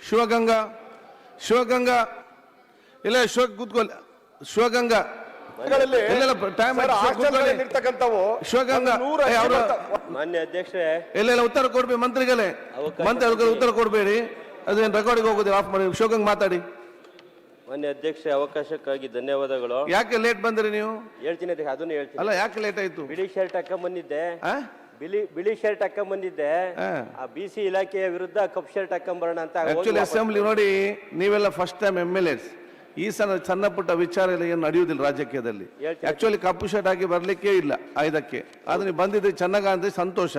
ಶಿವಗಂಗಾ ಶಿವಗಂಗಾ ಇಲ್ಲ ಶಿವ ಕೂತ್ಕೊಳ್ಳಿ ಶಿವಗಂಗಾ ಮಾನ್ಯ ಅಧ್ಯಕ್ಷರೇ ಇಲ್ಲ ಉತ್ತರ ಕೊಡ್ಬೇಡಿ ಮಂತ್ರಿಗಳೇ ಉತ್ತರ ಕೊಡಬೇಡಿ ಅದೇನು ರೆಕಾರ್ಡಿಂಗ್ ಹೋಗೋದು ಆಫ್ ಮಾಡಿ ಶಿವಗಂಗ್ ಮಾತಾಡಿ. ಮಾನ್ಯ ಅಧ್ಯಕ್ಷ ಅವಕಾಶಕ್ಕಾಗಿ ಧನ್ಯವಾದಗಳು. ಯಾಕೆ ಲೇಟ್ ಬಂದ್ರಿ ನೀವು? ಹೇಳ್ತೀನಿ ಅದನ್ನು ಹೇಳ್ತೀನಿ. ಅಲ್ಲ ಯಾಕೆ ಲೇಟ್ ಆಯ್ತು? ಬಿಳಿ ಶರ್ಟ್ ಹಾಕೊಂಡ್ ಬಂದಿದ್ದೆ, ಬಿಳಿ ಶರ್ಟ್ ಹಾಕೊಂಡ್ ಬಂದಿದ್ದೆ. ಆ BC ಇಲಾಖೆಯ ವಿರುದ್ಧ ಕಪ್ ಶರ್ಟ್ ಹಾಕೊಂಡ್ ಬರೋಣ ಅಂತ. ಆಕ್ಚುಲಿ ಅಸೆಂಬ್ಲಿ ನೋಡಿ, ನೀವೆಲ್ಲ ಫಸ್ಟ್ ಟೈಮ್ MLAs. ಈ ಸಣ್ಣ ಪುಟ್ಟ ವಿಚಾರ ಏನು ನಡೆಯುವುದಿಲ್ಲ ರಾಜಕೀಯದಲ್ಲಿ. ಆಕ್ಚುಲಿ ಕಪ್ಪು ಶರ್ಟ್ ಹಾಕಿ ಬರ್ಲಿಕ್ಕೆ ಇಲ್ಲ ಇದಕ್ಕೆ. ಆದ್ರೆ ನೀವು ಬಂದಿದ್ರೆ ಚೆನ್ನಾಗ ಅಂದ್ರೆ ಸಂತೋಷ.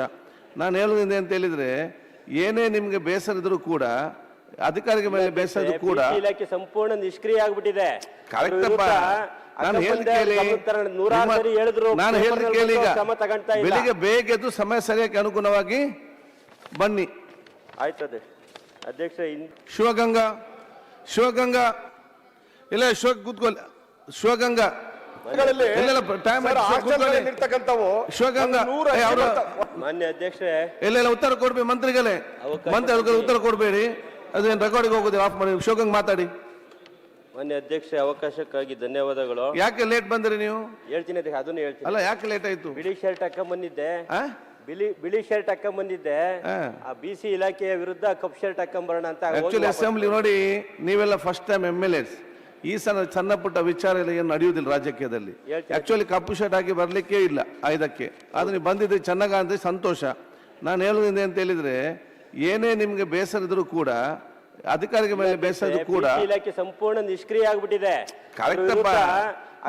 ನಾನು ಹೇಳುವುದಿಂದ ಅಂತ ಹೇಳಿದ್ರೆ, ಏನೇ ನಿಮ್ಗೆ ಬೇಸರ ಇದ್ರು ಕೂಡ, ಅಧಿಕಾರಿಗಳ ಮೇಲೆ ಬೇಸರ ಕೂಡ ಇಲಾಖೆ ಸಂಪೂರ್ಣ ನಿಷ್ಕ್ರಿಯ ಆಗ್ಬಿಟ್ಟಿದೆ. ನಾನು ಹೇಳಿದ ಕೇಳಿ, ಬೆಳಿಗ್ಗೆ ಬೇಗ ಎದ್ದು ಸಮಯ ಸರಿಯಾಗಿ ಅನುಗುಣವಾಗಿ ಬನ್ನಿ. ಆಯ್ತದೆ ಅಧ್ಯಕ್ಷ. ಶಿವಗಂಗಾ ಶಿವಗಂಗಾ ಇಲ್ಲ ಶಿವ ಕೂತ್ಕೊಳ್ಳಿ ಶಿವಗಂಗಾ ಶಿವಗಂಗಾ ಮಾನ್ಯ ಅಧ್ಯಕ್ಷರೇ ಇಲ್ಲ ಉತ್ತರ ಕೊಡ್ಬೇಡಿ ಮಂತ್ರಿಗಳೇ ಉತ್ತರ ಕೊಡಬೇಡಿ ಅದೇನು ರೆಕಾರ್ಡಿಂಗ್ ಹೋಗೋದು ಆಫ್ ಮಾಡಿ ಶಿವಗಂಗ್ ಮಾತಾಡಿ. ಮಾನ್ಯ ಅಧ್ಯಕ್ಷ ಅವಕಾಶಕ್ಕಾಗಿ ಧನ್ಯವಾದಗಳು. ಯಾಕೆ ಲೇಟ್ ಬಂದ್ರಿ ನೀವು? ಹೇಳ್ತೀನಿ ಅದನ್ನು ಹೇಳ್ತೀನಿ. ಅಲ್ಲ ಯಾಕೆ ಲೇಟ್ ಆಯ್ತು? ಬಿಳಿ ಶರ್ಟ್ ಹಾಕೊಂಡ್ ಬಂದಿದ್ದೆ, ಬಿಳಿ ಶರ್ಟ್ ಹಾಕೊಂಡ್ ಬಂದಿದ್ದೆ. ಆ BC ಇಲಾಖೆಯ ವಿರುದ್ಧ ಕಪ್ ಶರ್ಟ್ ಹಾಕೊಂಡ್ ಬರೋಣ ಅಂತ. ಆಕ್ಚುಲಿ ಅಸೆಂಬ್ಲಿ ನೋಡಿ, ನೀವೆಲ್ಲ ಫಸ್ಟ್ ಟೈಮ್ MLAs. ಈ ಸಣ್ಣ ಪುಟ್ಟ ವಿಚಾರ ಏನು ನಡೆಯುವುದಿಲ್ಲ ರಾಜಕೀಯದಲ್ಲಿ. ಆಕ್ಚುಲಿ ಕಪ್ಪು ಶರ್ಟ್ ಹಾಕಿ ಬರ್ಲಿಕ್ಕೆ ಇಲ್ಲ ಇದಕ್ಕೆ. ಆದ್ರೆ ನೀವು ಬಂದಿದ್ರೆ ಚೆನ್ನಾಗ ಅಂದ್ರೆ ಸಂತೋಷ. ನಾನು ಹೇಳುವುದಿಂದ ಅಂತ ಹೇಳಿದ್ರೆ, ಏನೇ ನಿಮ್ಗೆ ಬೇಸರ ಇದ್ರು ಕೂಡ, ಅಧಿಕಾರಿಗಳ ಮೇಲೆ ಬೇಸರ ಕೂಡ ಇಲಾಖೆ ಸಂಪೂರ್ಣ ನಿಷ್ಕ್ರಿಯ ಆಗ್ಬಿಟ್ಟಿದೆ.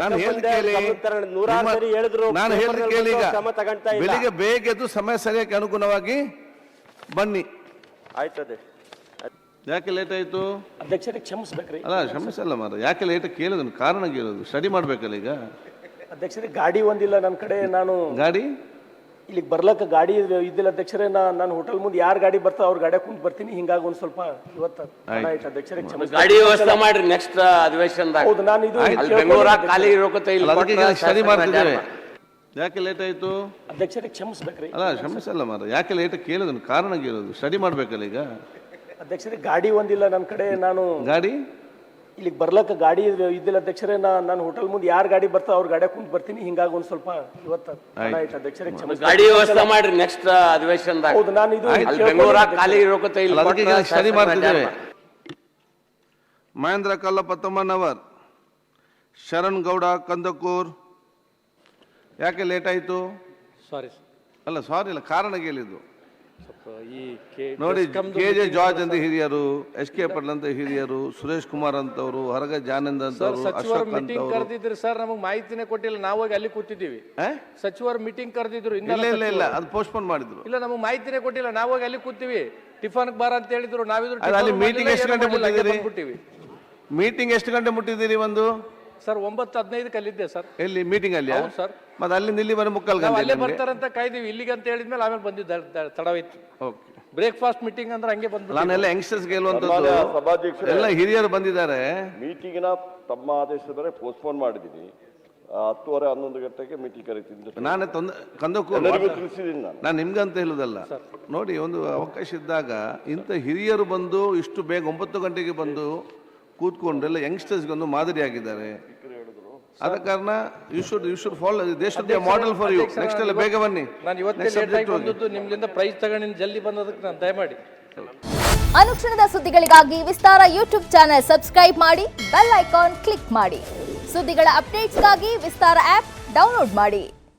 ನಾನು ಹೇಳಿದ ಕೇಳಿ, ಬೆಳಿಗ್ಗೆ ಬೇಗ ಎದ್ದು ಸಮಯ ಸರಿಯಾಗಿ ಅನುಗುಣವಾಗಿ ಬನ್ನಿ. ಆಯ್ತದೆ. ಯಾಕೆ ಲೇಟ್ ಆಯ್ತು? ಅಧ್ಯಕ್ಷರೇ ಕ್ಷಮಿಸ್ಬೇಕ್ರಿ. ಅಲ್ಲ ಕ್ಷಮಿಸಲ್ಲ ಮಾರ, ಯಾಕೆ ಲೇಟ್ ಕೇಳೋದು ಕಾರಣ ಕೇಳೋದು, ಸ್ಟಡಿ ಮಾಡ್ಬೇಕಲ್ಲ ಈಗ. ಅಧ್ಯಕ್ಷರೇ ಗಾಡಿ ಒಂದಿಲ್ಲ ನನ್ನ ಕಡೆ. ನಾನು ಗಾಡಿ ಇಲ್ಲಿಗೆ ಬರ್ಲಕ್ಕ ಗಾಡಿ ಇದ್ದಿಲ್ಲ ಅಧ್ಯಕ್ಷರೇ. ನಾನು ಹೋಟೆಲ್ ಮುಂದೆ ಯಾರು ಗಾಡಿ ಬರ್ತಾವ ಅವ್ರ ಗಾಡಿ ಕುಂತ ಬರ್ತೀನಿ. ಹಿಂಗಾಗಿ ಒಂದ್ ಸ್ವಲ್ಪ ಇವತ್ತು ಆಯ್ತು ಅಧ್ಯಕ್ಷರೇ. ಗಾಡಿ ವ್ಯವಸ್ಥೆ ಮಾಡ್ರಿ ನೆಕ್ಸ್ಟ್ ಅಧಿವೇಶನದಾಗ. ಹೌದು, ನಾನು ಇದು ಬೆಂಗಳೂರಾಗ ಖಾಲಿ ಇರೋಕತ್ತೆ ಸ್ಟಡಿ ಮಾಡ್ತಿದ್ದೇವೆ. ಯಾಕೆ ಲೇಟ್ ಆಯ್ತು? ಅಧ್ಯಕ್ಷರೇ ಕ್ಷಮಿಸ್ಬೇಕ್ರಿ. ಅಲ್ಲ ಕ್ಷಮಿಸಲ್ಲ ಮಾರ, ಯಾಕೆ ಲೇಟ್ ಕೇಳೋದು ಕಾರಣ ಕೇಳೋದು, ಸ್ಟಡಿ ಮಾಡ್ಬೇಕಲ್ಲ ಈಗ. ಅಧ್ಯಕ್ಷರೇ ಗಾಡಿ ಒಂದಿಲ್ಲ ನನ್ನ ಕಡೆ. ನಾನು ಗಾಡಿ ಇಲ್ಲಿಗೆ ಬರ್ಲಕ್ಕ ಗಾಡಿ ಇದ್ದಿಲ್ಲ ಅಧ್ಯಕ್ಷರೇ. ನಾನು ಹೋಟೆಲ್ ಮುಂದೆ ಯಾರು ಗಾಡಿ ಬರ್ತಾವ ಅವ್ರ ಗಾಡಿ ಕುಂತ ಬರ್ತೀನಿ. ಹಿಂಗಾಗಿ ಒಂದ್ ಸ್ವಲ್ಪ ಇವತ್ತು ಆಯ್ತು ಅಧ್ಯಕ್ಷರೇ. ಗಾಡಿ ವ್ಯವಸ್ಥೆ ಮಾಡ್ರಿ ನೆಕ್ಸ್ಟ್ ಅಧಿವೇಶನದಾಗ. ಹೌದು, ನಾನು ಇದು ಬೆಂಗಳೂರಾಗ ಖಾಲಿ ಇರೋಕತ್ತೆ ಸ್ಟಡಿ ಮಾಡ್ತಿದ್ದೇವೆ. ಮಹೇಂದ್ರ ಕಲ್ಲಪ್ಪ ತಮ್ಮನವರ್, ಶರಣ್ ಗೌಡ ಕಂದಕೂರ್. ಯಾಕೆ ಲೇಟ್ ಆಯ್ತು? ಸಾರಿ ಅಲ್ಲ ಸಾರಿ ಇಲ್ಲ, ಕಾರಣ ಕೇಳಿದ್ದು ನೋಡಿ. KJ ಜಾರ್ಜ್ ಅಂತ ಹಿರಿಯರು, SK ಪಟೇಲ್ ಅಂತ ಹಿರಿಯರು, ಸುರೇಶ್ ಕುಮಾರ್ ಅಂತವ್ರು, ಹೊರಗ ಜಾನಂದ್ ಅಂತವ್ರು, ಅಶೋಕ್ ಮೀಟಿಂಗ್ ಕರೆದಿದ್ರು ಸರ್. ನಮಗೆ ಮಾಹಿತಿನೇ ಕೊಟ್ಟಿಲ್ಲ. ನಾವಾಗ ಅಲ್ಲಿ ಕೂತಿದ್ದೀವಿ. ಸಚಿವರು ಮೀಟಿಂಗ್ ಕರೆದಿದ್ರು. ಇಲ್ಲ ಅದು ಪೋಸ್ಟ್ಪೋನ್ ಮಾಡಿದ್ರು. ಇಲ್ಲ, ನಮಗೆ ಮಾಹಿತಿನೇ ಕೊಟ್ಟಿಲ್ಲ. ನಾವಾಗ ಅಲ್ಲಿ ಕೂತೀವಿ. ಟಿಫನ್ ಬಾರ ಅಂತ ಹೇಳಿದ್ರು. ನಾವಿದ್ರು ಅಲ್ಲಿ ಮೀಟಿಂಗ್ ಎಷ್ಟು ಗಂಟೆ ಮುಟ್ಟಿದ್ದೀರಿ? ಮೀಟಿಂಗ್ ಎಷ್ಟು ಗಂಟೆ ಮುಟ್ಟಿದ್ದೀರಿ? ಒಂದು ಸರ್ 9:15 ಅಲ್ಲಿದ್ದೆ ಸರ್. ಎಲ್ಲಿ ಮೀಟಿಂಗ್ ಅಲ್ಲಿ? ಹೌದು ಸರ್. ಮತ್ತೆ ಅಲ್ಲಿಂದ ಇಲ್ಲಿ ಬರೋ ಮುಕ್ಕಾಲ್ ಗಂಟೆ ಅಲ್ಲೇ ಬರ್ತಾರಂತ ಕಾಯ್ದೀವಿ. ಇಲ್ಲಿಗೆ ಅಂತ ಹೇಳಿದ್ಮೇಲೆ ಆಮೇಲೆ ಬಂದಿದ್ದ ತಡವಿತ್ತು. ಬ್ರೇಕ್ಫಾಸ್ಟ್ ಮೀಟಿಂಗ್ ಅಂದ್ರೆ ಹಂಗೆ ಬಂದ್ಬಿಟ್ಟು. ನಾನೆಲ್ಲ ಯಂಗ್ಸ್ಟರ್ಸ್ ಗೆಲ್ಲುವಂತದ್ದು ಎಲ್ಲ ಹಿರಿಯರು ಬಂದಿದ್ದಾರೆ. ಮೀಟಿಂಗಿನ ತಮ್ಮ ಆದೇಶದ ಮೇಲೆ ಪೋಸ್ಟ್ಪೋನ್ ಮಾಡಿದ್ದೀನಿ. 10:30 11 ಗಂಟೆಗೆ ಮೀಟಿಂಗ್ ಕರೀತಿದ್ದೆ. ನಾನೇ ಕಂದಕ್ಕೂ ತಿಳಿಸಿದ್ದೀನಿ. ನಾನು ನಿಮ್ಗೆ ಅಂತ ಹೇಳುದಲ್ಲ. ನೋಡಿ, ಒಂದು ಅವಕಾಶ ಇದ್ದಾಗ ಇಂಥ ಹಿರಿಯರು ಬಂದು ಇಷ್ಟು ಬೇಗ 9 ಗಂಟೆಗೆ ಬಂದು ಕೂತ್ಕೊಂಡು ಎಲ್ಲ ಯಂಗ್ಸ್ಟರ್ಸ್ಗೆ ಒಂದು ಮಾದರಿ ಆಗಿದ್ದಾರೆ. ಆದ ಕಾರಣ you should follow. They should be model for you. Next ಎಲ್ಲ ಬೇಗ ಬನ್ನಿ. ನಾನು ಇವತ್ತೇ ಲೇಟ್ ಆಗಿ ಬಂದದ್ದು, ನಿಮ್ಮಿಂದ ಪ್ರೈಸ್ ತಗೊಂಡು ಜಲ್ದಿ ಬಂದದಕ್ಕೆ ನಾನು ದಯಮಾಡಿ. ಅನುಕ್ಷಣದ ಸುದ್ದಿಗಳಿಗಾಗಿ ವಿಸ್ತಾರ ಯೂಟ್ಯೂಬ್ ಚಾನೆಲ್ ಸಬ್ಸ್ಕ್ರೈಬ್ ಮಾಡಿ, ಬೆಲ್ ಐಕಾನ್ ಕ್ಲಿಕ್ ಮಾಡಿ. ಸುದ್ದಿಗಳ ಅಪ್ಡೇಟ್ಸ್ಗಾಗಿ ವಿಸ್ತಾರ ಆಪ್ ಡೌನ್ಲೋಡ್ ಮಾಡಿ.